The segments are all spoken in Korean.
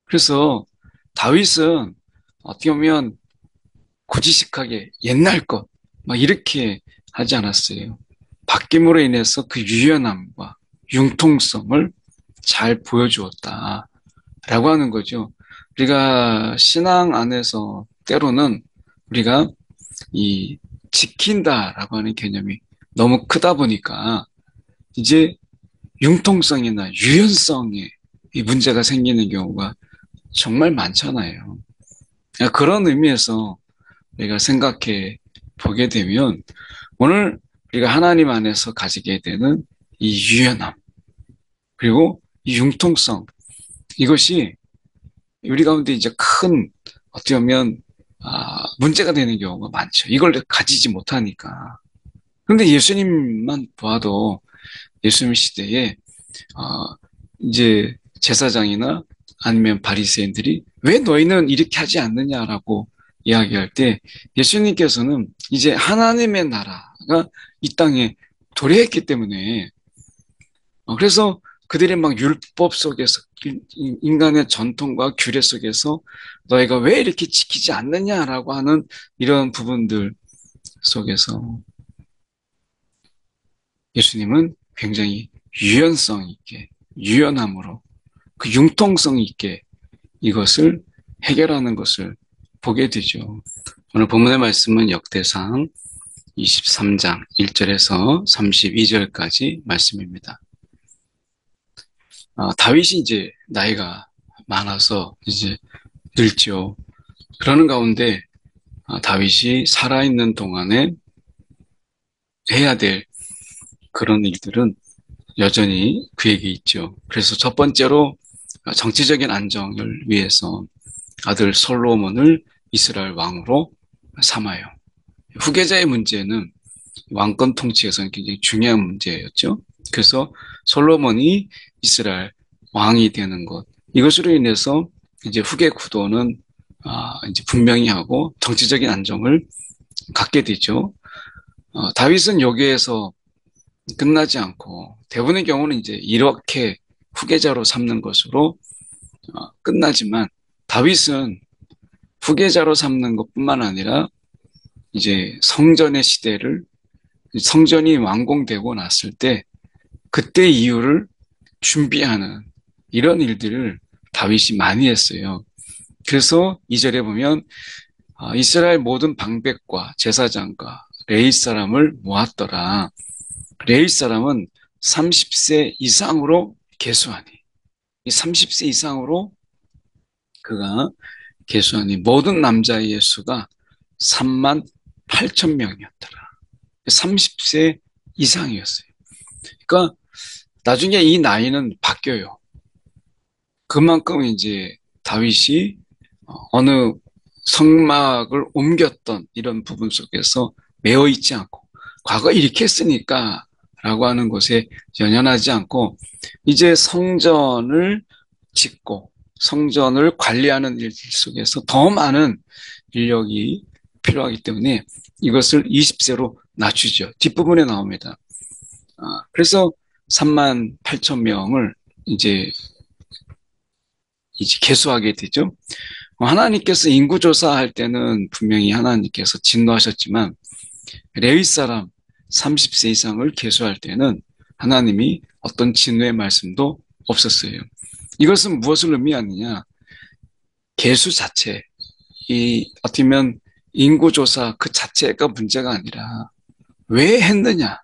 그래서 다윗은 어떻게 보면 고지식하게 옛날 것, 막 이렇게 하지 않았어요. 바뀜으로 인해서 그 유연함과 융통성을 잘 보여주었다라고 하는 거죠. 우리가 신앙 안에서 때로는 우리가 이 지킨다라고 하는 개념이 너무 크다 보니까 이제 융통성이나 유연성에 이 문제가 생기는 경우가 정말 많잖아요. 그런 의미에서 우리가 생각해 보게 되면 오늘 우리가 하나님 안에서 가지게 되는 이 유연함 그리고 이 융통성 이것이 우리 가운데 이제 큰 어떻게 보면 문제가 되는 경우가 많죠. 이걸 가지지 못하니까. 그런데 예수님만 봐도 예수님 시대에 어, 이제 제사장이나 아니면 바리새인들이 왜 너희는 이렇게 하지 않느냐라고 이야기할 때 예수님께서는 이제 하나님의 나라가 이 땅에 도래했기 때문에 그래서 그들이 막 율법 속에서 인간의 전통과 규례 속에서 너희가 왜 이렇게 지키지 않느냐라고 하는 이런 부분들 속에서 예수님은 굉장히 유연성 있게 유연함으로 그 융통성 있게 이것을 해결하는 것을 보게 되죠. 오늘 본문의 말씀은 역대상 23장 1절에서 32절까지 말씀입니다. 다윗이 이제 나이가 많아서 이제 늙죠. 그러는 가운데 다윗이 살아있는 동안에 해야 될 그런 일들은 여전히 그에게 있죠. 그래서 첫 번째로 정치적인 안정을 위해서 아들 솔로몬을 이스라엘 왕으로 삼아요. 후계자의 문제는 왕권 통치에서는 굉장히 중요한 문제였죠. 그래서 솔로몬이 이스라엘 왕이 되는 것. 이것으로 인해서 이제 후계 구도는 이제 분명히 하고 정치적인 안정을 갖게 되죠. 다윗은 여기에서 끝나지 않고 대부분의 경우는 이제 이렇게 후계자로 삼는 것으로 끝나지만 다윗은 후계자로 삼는 것뿐만 아니라 이제 성전의 시대를 성전이 완공되고 났을 때 그때 이후를 준비하는 이런 일들을 다윗이 많이 했어요. 그래서 2절에 보면 이스라엘 모든 방백과 제사장과 레위 사람을 모았더라. 레위 사람은 30세 이상으로 계수하니 이 30세 이상으로 그가 계수하니 모든 남자의 수가 3만 8천 명이었더라. 30세 이상이었어요. 그러니까 나중에 이 나이는 바뀌어요. 그만큼 이제 다윗이 어느 성막을 옮겼던 이런 부분 속에서 매어 있지 않고 과거 이렇게 했으니까 라고 하는 것에 연연하지 않고 이제 성전을 짓고 성전을 관리하는 일 속에서 더 많은 인력이 필요하기 때문에 이것을 20세로 낮추죠. 뒷부분에 나옵니다. 그래서 3만 8천 명을 이제 개수하게 되죠. 하나님께서 인구조사할 때는 분명히 하나님께서 진노하셨지만 레위 사람 30세 이상을 계수할 때는 하나님이 어떤 진노의 말씀도 없었어요. 이것은 무엇을 의미하느냐? 계수 자체, 어떻게 보면 인구조사 그 자체가 문제가 아니라 왜 했느냐?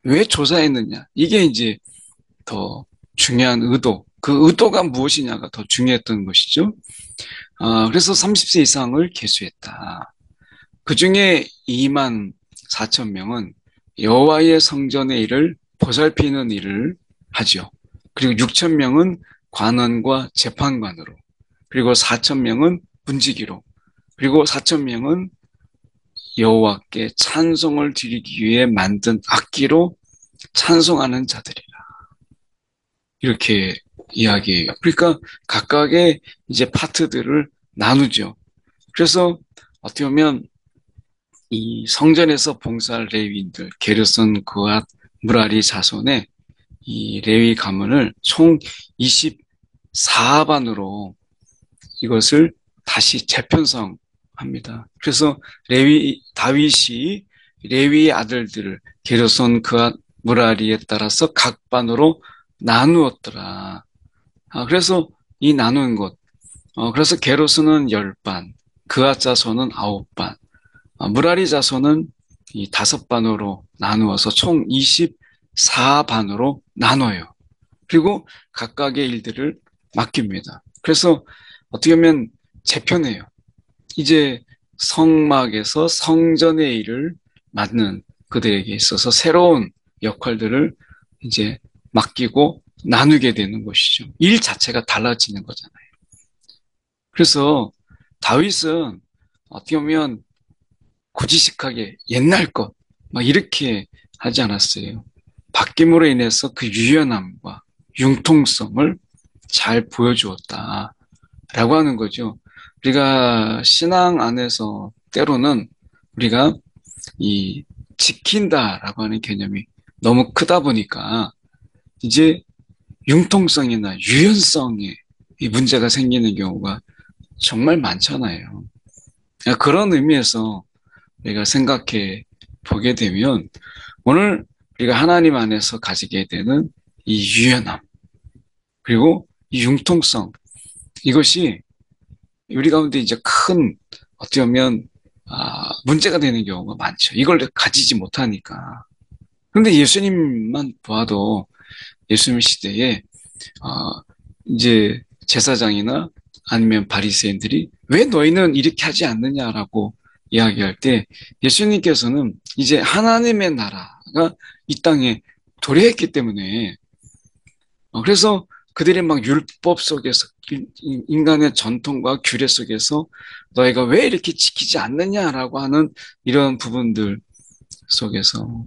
왜 조사했느냐? 이게 이제 더 중요한 의도, 그 의도가 무엇이냐가 더 중요했던 것이죠. 그래서 30세 이상을 계수했다. 그 중에 2만 4천 명은 여호와의 성전의 일을 보살피는 일을 하죠. 그리고 6천 명은 관원과 재판관으로, 그리고 4천 명은 문지기로, 그리고 4천 명은 여호와께 찬송을 드리기 위해 만든 악기로 찬송하는 자들이라. 이렇게 이야기해요. 그러니까 각각의 이제 파트들을 나누죠. 그래서 어떻게 보면 이 성전에서 봉사할 레위인들, 게르손, 그앗, 무라리 자손의 이 레위 가문을 총 24반으로 이것을 다시 재편성합니다. 그래서 다윗이 레위의 아들들을 게르손 그앗 무라리에 따라서 각 반으로 나누었더라. 그래서 이 나눈 것, 그래서 게르손은 10반, 그앗 자손은 9반, 무라리 자손은 이 5반으로 나누어서 총 24반으로 나눠요. 그리고 각각의 일들을 맡깁니다. 그래서 어떻게 보면 재편해요. 이제 성막에서 성전의 일을 맡는 그들에게 있어서 새로운 역할들을 이제 맡기고 나누게 되는 것이죠. 일 자체가 달라지는 거잖아요. 그래서 다윗은 어떻게 보면 고지식하게 옛날 것, 막 이렇게 하지 않았어요. 바뀜으로 인해서 그 유연함과 융통성을 잘 보여주었다라고 하는 거죠. 우리가 신앙 안에서 때로는 우리가 이 지킨다라고 하는 개념이 너무 크다 보니까 이제 융통성이나 유연성에 이 문제가 생기는 경우가 정말 많잖아요. 그런 의미에서 우리가 생각해 보게 되면 오늘 우리가 하나님 안에서 가지게 되는 이 유연함 그리고 이 융통성 이것이 우리 가운데 이제 큰 어떻게 보면 문제가 되는 경우가 많죠. 이걸 가지지 못하니까. 그런데 예수님만 봐도 예수님 시대에 이제 제사장이나 아니면 바리새인들이 왜 너희는 이렇게 하지 않느냐라고 이야기할 때 예수님께서는 이제 하나님의 나라가 이 땅에 도래했기 때문에 그래서 그들의 막 율법 속에서 인간의 전통과 규례 속에서 너희가 왜 이렇게 지키지 않느냐라고 하는 이런 부분들 속에서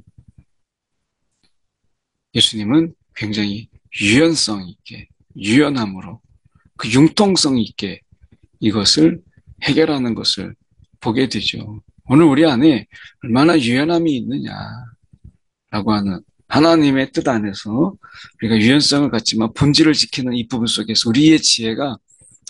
예수님은 굉장히 유연성 있게 유연함으로 그 융통성 있게 이것을 해결하는 것을 보게 되죠. 오늘 우리 안에 얼마나 유연함이 있느냐라고 하는 하나님의 뜻 안에서 우리가 유연성을 갖지만 본질을 지키는 이 부분 속에서 우리의 지혜가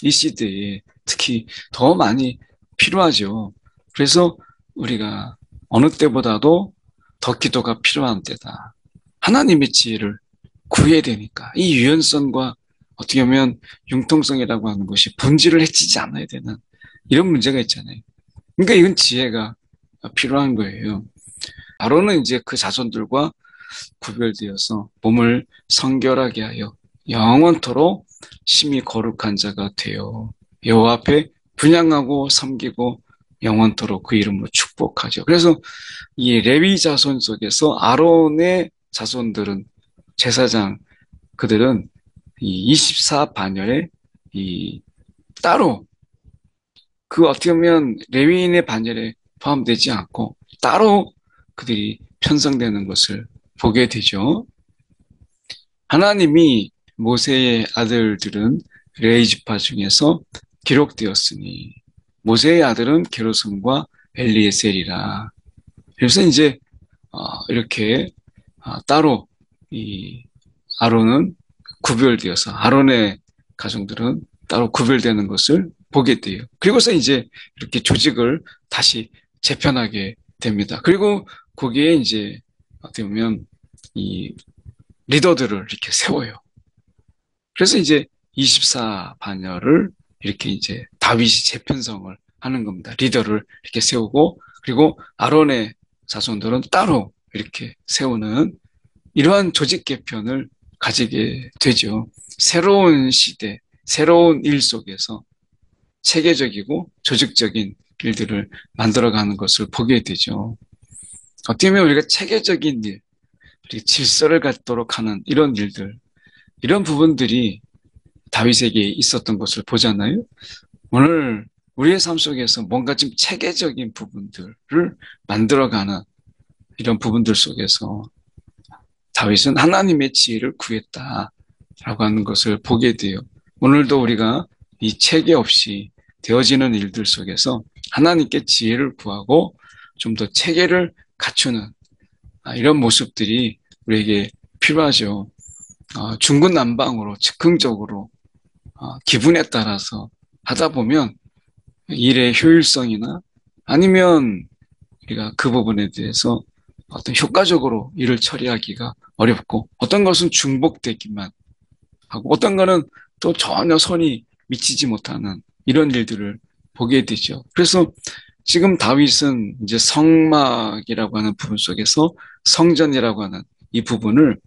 이 시대에 특히 더 많이 필요하죠. 그래서 우리가 어느 때보다도 더 기도가 필요한 때다. 하나님의 지혜를 구해야 되니까 이 유연성과 어떻게 보면 융통성이라고 하는 것이 본질을 해치지 않아야 되는 이런 문제가 있잖아요. 그러니까 이건 지혜가 필요한 거예요. 아론은 이제 그 자손들과 구별되어서 몸을 성결하게 하여 영원토록 심히 거룩한 자가 되어 여호와 앞에 분향하고 섬기고 영원토록 그 이름으로 축복하죠. 그래서 이 레위 자손 속에서 아론의 자손들은 제사장 그들은 이 24반열에 이 따로 그 어떻게 보면 레위인의 반열에 포함되지 않고 따로 그들이 편성되는 것을 보게 되죠. 하나님이 모세의 아들들은 레위 지파 중에서 기록되었으니 모세의 아들은 게르손과 엘리에셀이라. 그래서 이제 이렇게 따로 이 아론은 구별되어서 아론의 가정들은 따로 구별되는 것을 보게 돼요. 그리고서 이제 이렇게 조직을 다시 재편하게 됩니다. 그리고 거기에 이제 어떻게 보면 이 리더들을 이렇게 세워요. 그래서 이제 24반열을 이렇게 이제 다윗이 재편성을 하는 겁니다. 리더를 이렇게 세우고 그리고 아론의 자손들은 따로 이렇게 세우는 이러한 조직 개편을 가지게 되죠. 새로운 시대, 새로운 일 속에서 체계적이고 조직적인 일들을 만들어가는 것을 보게 되죠. 어떻게 보면 우리가 체계적인 일, 질서를 갖도록 하는 이런 일들, 이런 부분들이 다윗에게 있었던 것을 보잖아요. 오늘 우리의 삶 속에서 뭔가 좀 체계적인 부분들을 만들어가는 이런 부분들 속에서 다윗은 하나님의 지혜를 구했다라고 하는 것을 보게 돼요. 오늘도 우리가 이 체계 없이 되어지는 일들 속에서 하나님께 지혜를 구하고 좀 더 체계를 갖추는 이런 모습들이 우리에게 필요하죠. 중구난방으로 즉흥적으로 기분에 따라서 하다 보면 일의 효율성이나 아니면 우리가 그 부분에 대해서 어떤 효과적으로 일을 처리하기가 어렵고 어떤 것은 중복되기만 하고 어떤 거는 또 전혀 손이 미치지 못하는 이런 일들을 보게 되죠. 그래서 지금 다윗은 이제 성막이라고 하는 부분 속에서 성전이라고 하는 이 부분을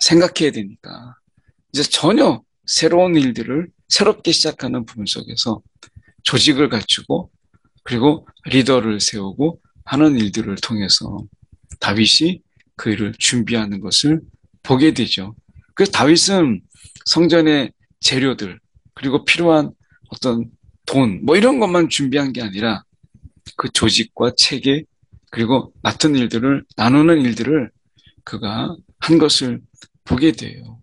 생각해야 되니까 이제 전혀 새로운 일들을 새롭게 시작하는 부분 속에서 조직을 갖추고 그리고 리더를 세우고 하는 일들을 통해서 다윗이 그 일을 준비하는 것을 보게 되죠. 그래서 다윗은 성전의 재료들 그리고 필요한 어떤 돈 뭐 이런 것만 준비한 게 아니라 그 조직과 체계 그리고 맡은 일들을 나누는 일들을 그가 한 것을 보게 돼요.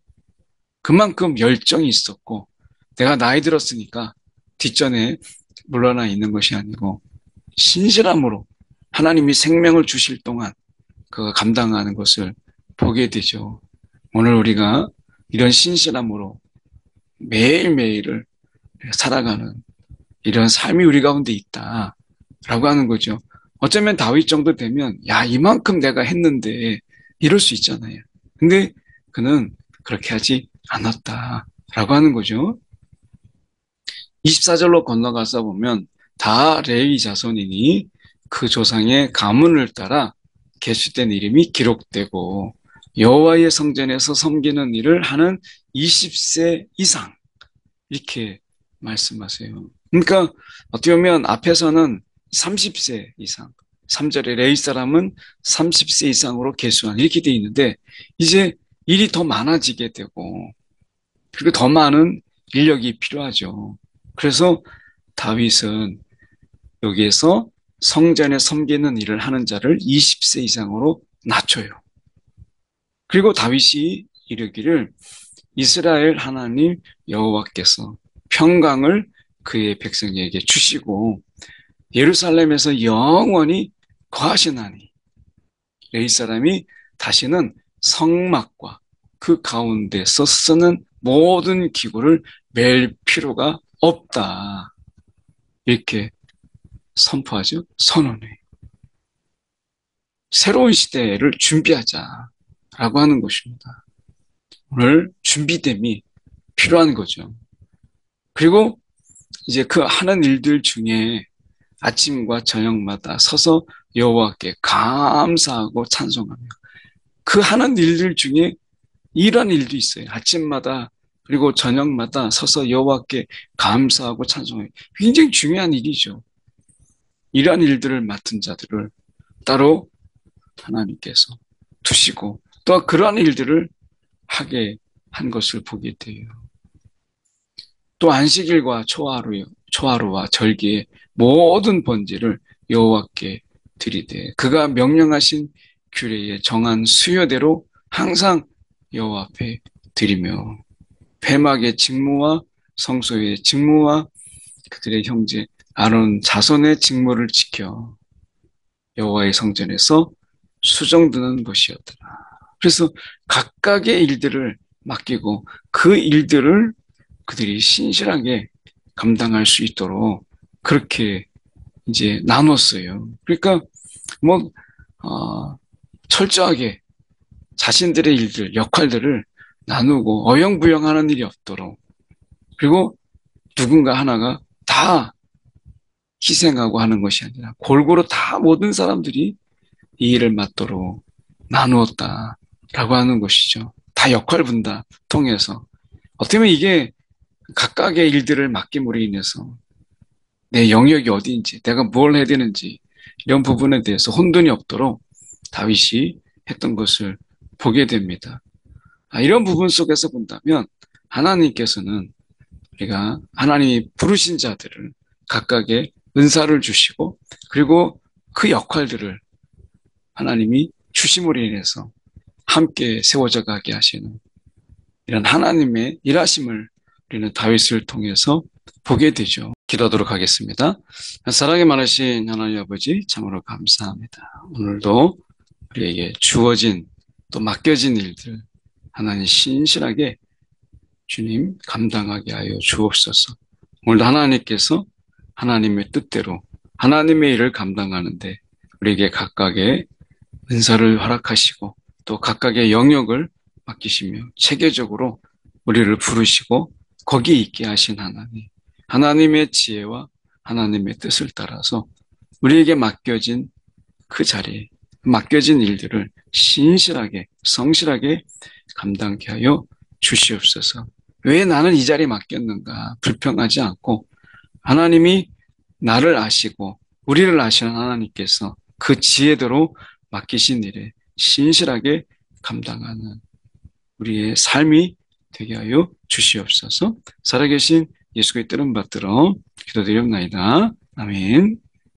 그만큼 열정이 있었고 내가 나이 들었으니까 뒷전에 물러나 있는 것이 아니고 신실함으로 하나님이 생명을 주실 동안 그가 감당하는 것을 보게 되죠. 오늘 우리가 이런 신실함으로 매일매일을 살아가는 이런 삶이 우리 가운데 있다라고 하는 거죠. 어쩌면 다윗 정도 되면 야 이만큼 내가 했는데 이럴 수 있잖아요. 근데 그는 그렇게 하지 않았다라고 하는 거죠. 24절로 건너가서 보면 다 레위 자손이니 그 조상의 가문을 따라 계수된 이름이 기록되고 여호와의 성전에서 섬기는 일을 하는 20세 이상 이렇게 말씀하세요. 그러니까 어떻게 보면 앞에서는 30세 이상 3절에 레위 사람은 30세 이상으로 계수한 이렇게 돼 있는데 이제 일이 더 많아지게 되고 그리고 더 많은 인력이 필요하죠. 그래서 다윗은 여기에서 성전에 섬기는 일을 하는 자를 20세 이상으로 낮춰요. 그리고 다윗이 이르기를 이스라엘 하나님 여호와께서 평강을 그의 백성에게 주시고 예루살렘에서 영원히 거하시나니 레위 사람이 다시는 성막과 그 가운데서 쓰는 모든 기구를 맬 필요가 없다. 이렇게 선포하죠. 선언해. 새로운 시대를 준비하자라고 하는 것입니다. 오늘 준비됨이 필요한 거죠. 그리고 이제 그 하는 일들 중에 아침과 저녁마다 서서 여호와께 감사하고 찬송하며 그 하는 일들 중에 이런 일도 있어요. 아침마다 그리고 저녁마다 서서 여호와께 감사하고 찬송해요. 굉장히 중요한 일이죠. 이러한 일들을 맡은 자들을 따로 하나님께서 두시고 또 그러한 일들을 하게 한 것을 보게 돼요. 또 안식일과 초하루와 절기의 모든 번제를 여호와께 드리되 그가 명령하신 규례에 정한 수요대로 항상 여호와 앞에 드리며 회막의 직무와 성소의 직무와 그들의 형제 아론 자손의 직무를 지켜 여호와의 성전에서 수정드는 것이었더라. 그래서 각각의 일들을 맡기고 그 일들을 그들이 신실하게 감당할 수 있도록 그렇게 이제 나눴어요. 그러니까 뭐 철저하게 자신들의 일들, 역할들을 나누고 어영부영하는 일이 없도록 그리고 누군가 하나가 다 희생하고 하는 것이 아니라 골고루 다 모든 사람들이 이 일을 맡도록 나누었다라고 하는 것이죠. 다 역할 분담 통해서 어떻게 보면 이게 각각의 일들을 맡김으로 인해서 내 영역이 어디인지 내가 뭘 해야 되는지 이런 부분에 대해서 혼돈이 없도록 다윗이 했던 것을 보게 됩니다. 이런 부분 속에서 본다면 하나님께서는 우리가 하나님이 부르신 자들을 각각의 은사를 주시고 그리고 그 역할들을 하나님이 주심으로 인해서 함께 세워져 가게 하시는 이런 하나님의 일하심을 우리는 다윗을 통해서 보게 되죠. 기도하도록 하겠습니다. 사랑이 많으신 하나님 아버지 참으로 감사합니다. 오늘도 우리에게 주어진 또 맡겨진 일들 하나님 신실하게 주님 감당하게 하여 주옵소서. 오늘 하나님께서 하나님의 뜻대로 하나님의 일을 감당하는데 우리에게 각각의 은사를 허락하시고 또 각각의 영역을 맡기시며 체계적으로 우리를 부르시고 거기에 있게 하신 하나님, 하나님의 지혜와 하나님의 뜻을 따라서 우리에게 맡겨진 그 자리에 맡겨진 일들을 신실하게 성실하게 감당케 하여 주시옵소서. 왜 나는 이 자리에 맡겼는가 불평하지 않고 하나님이 나를 아시고 우리를 아시는 하나님께서 그 지혜대로 맡기신 일에 신실하게 감당하는 우리의 삶이 되게 하여 주시옵소서. 살아계신 예수의 뜻을 받들어 기도드리옵나이다. 아멘.